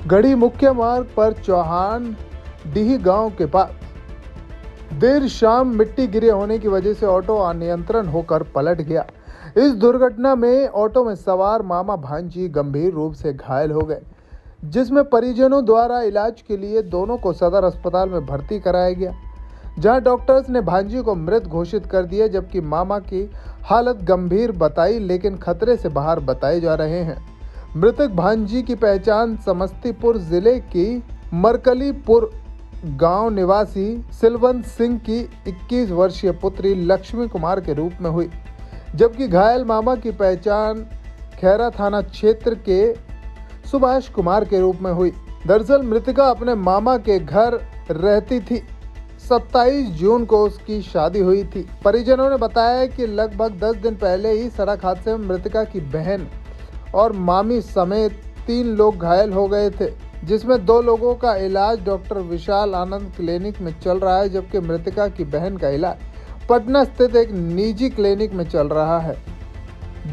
गढ़ी मुख्य मार्ग पर चौहान डीह गांव के पास देर शाम मिट्टी गिरे होने की वजह से ऑटो अनियंत्रण होकर पलट गया। इस दुर्घटना में ऑटो में सवार मामा भांजी गंभीर रूप से घायल हो गए, जिसमें परिजनों द्वारा इलाज के लिए दोनों को सदर अस्पताल में भर्ती कराया गया, जहां डॉक्टर्स ने भांजी को मृत घोषित कर दिया, जबकि मामा की हालत गंभीर बताई लेकिन खतरे से बाहर बताए जा रहे हैं। मृतक भांजी की पहचान समस्तीपुर जिले की मरकलीपुर गांव निवासी सिलवंत सिंह की 21 वर्षीय पुत्री लक्ष्मी कुमार के रूप में हुई, जबकि घायल मामा की पहचान खैरा थाना क्षेत्र के सुभाष कुमार के रूप में हुई। दरअसल मृतका अपने मामा के घर रहती थी। 27 जून को उसकी शादी हुई थी। परिजनों ने बताया कि लगभग 10 दिन पहले ही सड़क हादसे में मृतका की बहन और मामी समेत 3 लोग घायल हो गए थे, जिसमें 2 लोगों का इलाज डॉक्टर विशाल आनंद क्लिनिक में चल रहा है, जबकि मृतका की बहन का इलाज पटना स्थित एक निजी क्लिनिक में चल रहा है,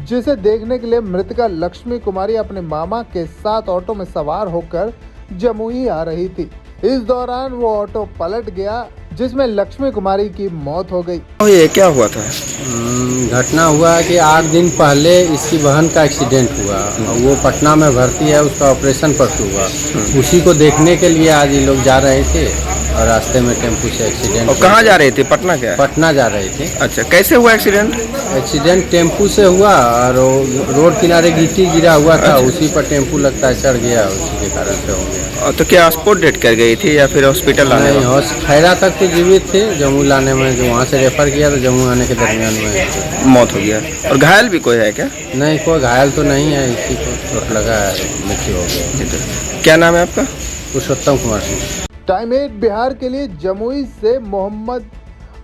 जिसे देखने के लिए मृतका लक्ष्मी कुमारी अपने मामा के साथ ऑटो में सवार होकर जमुई आ रही थी। इस दौरान वो ऑटो पलट गया, जिसमें लक्ष्मी कुमारी की मौत हो गई। ये क्या हुआ था? घटना हुआ है कि 8 दिन पहले इसकी बहन का एक्सीडेंट हुआ। वो पटना में भर्ती है, उसका ऑपरेशन परसों हुआ। उसी को देखने के लिए आज ये लोग जा रहे थे और रास्ते में टेम्पू से एक्सीडेंट। और कहाँ जा रहे थे? पटना क्या? पटना जा रहे थे। अच्छा, कैसे हुआ एक्सीडेंट? एक्सीडेंट टेम्पू से हुआ और रोड किनारे गिट्टी गिरा हुआ था। अच्छा। उसी पर टेम्पू लगता है चढ़ गया, उसी के कारण से हो गया। तो क्या स्पॉट डेट कर गई थी या फिर हॉस्पिटल लाने? नहीं, खैरा तक तो जीवित थे। जम्मू लाने में जो वहाँ से रेफर किया तो जम्मू आने के दरमियान में मौत हो गया। और घायल भी कोई है क्या? नहीं, कोई घायल तो नहीं है। इसी को चोट लगा है, मृत्यु हो गया। क्या नाम है आपका? पुरुषोत्तम कुमार सिंह। टाइम 8 बिहार के लिए जमुई से मोहम्मद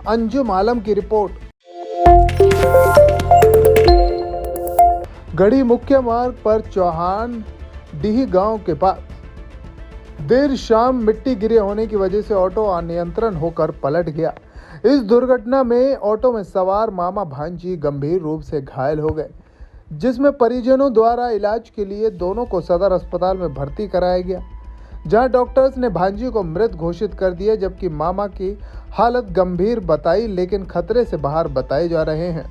अंजुम आलम की रिपोर्ट। गढ़ी मुख्य मार्ग पर चौहान डीह गांव के पास देर शाम मिट्टी गिरे होने की वजह से ऑटो अनियंत्रण होकर पलट गया। इस दुर्घटना में ऑटो में सवार मामा भांजी गंभीर रूप से घायल हो गए, जिसमें परिजनों द्वारा इलाज के लिए दोनों को सदर अस्पताल में भर्ती कराया गया, जहां डॉक्टर्स ने भांजी को मृत घोषित कर दिया, जबकि मामा की हालत गंभीर बताई लेकिन खतरे से बाहर बताए जा रहे हैं।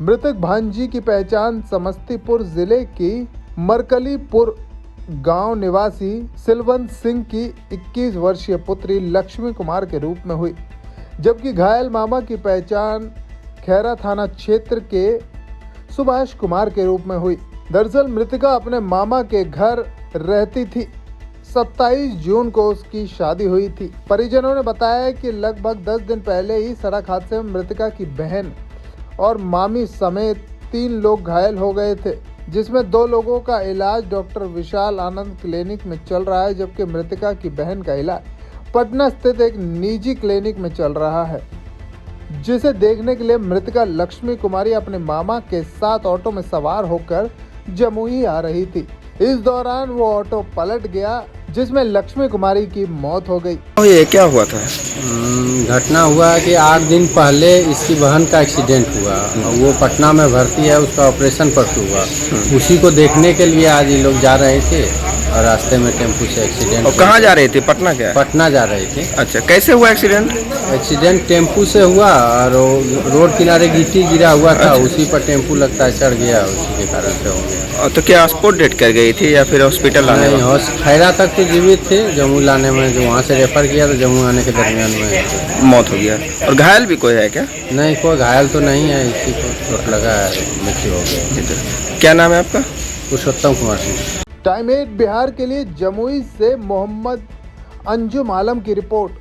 मृतक भांजी की पहचान समस्तीपुर जिले की मरकलीपुर गांव निवासी सिलवंत सिंह की 21 वर्षीय पुत्री लक्ष्मी कुमार के रूप में हुई, जबकि घायल मामा की पहचान खैरा थाना क्षेत्र के सुभाष कुमार के रूप में हुई। दरअसल मृतका अपने मामा के घर रहती थी। 27 जून को उसकी शादी हुई थी। परिजनों ने बताया कि लगभग 10 दिन पहले ही सड़क हादसे में मृतका की बहन और मामी समेत 3 लोग घायल हो गए थे, जिसमें 2 लोगों का इलाज डॉक्टर विशाल आनंद क्लिनिक में चल रहा है, जबकि मृतका की बहन का इलाज पटना स्थित एक निजी क्लिनिक में चल रहा है, जिसे देखने के लिए मृतका लक्ष्मी कुमारी अपने मामा के साथ ऑटो में सवार होकर जमुई आ रही थी। इस दौरान वो ऑटो पलट गया, जिसमें लक्ष्मी कुमारी की मौत हो गई। ये क्या हुआ था? घटना हुआ है कि 8 दिन पहले इसकी बहन का एक्सीडेंट हुआ। वो पटना में भर्ती है, उसका ऑपरेशन परसों हुआ। उसी को देखने के लिए आज ये लोग जा रहे थे और रास्ते में टेम्पू से एक्सीडेंट। और कहाँ जा रहे थे? पटना क्या? पटना जा रहे थे। अच्छा, कैसे हुआ एक्सीडेंट? एक्सीडेंट टेम्पू से हुआ और रोड किनारे गिट्टी गिरा हुआ था। अच्छा। उसी पर टेम्पू लगता है चढ़ गया, उसी के कारण से हो गया। तो क्या स्पॉट डेट कर गई थी या फिर हॉस्पिटल लाने? नहीं, खैरा तक तो जीवित थे। जम्मू लाने में जो वहाँ से रेफर किया तो जम्मू आने के दरमियान में मौत हो गया। और घायल भी कोई है क्या? नहीं, कोई घायल तो नहीं है। इसी को चोट लगा है, मृत्यु हो गया। क्या नाम है आपका? पुरुषोत्तम कुमार सिंह। टाइम 8 बिहार के लिए जमुई से मोहम्मद अंजुम आलम की रिपोर्ट।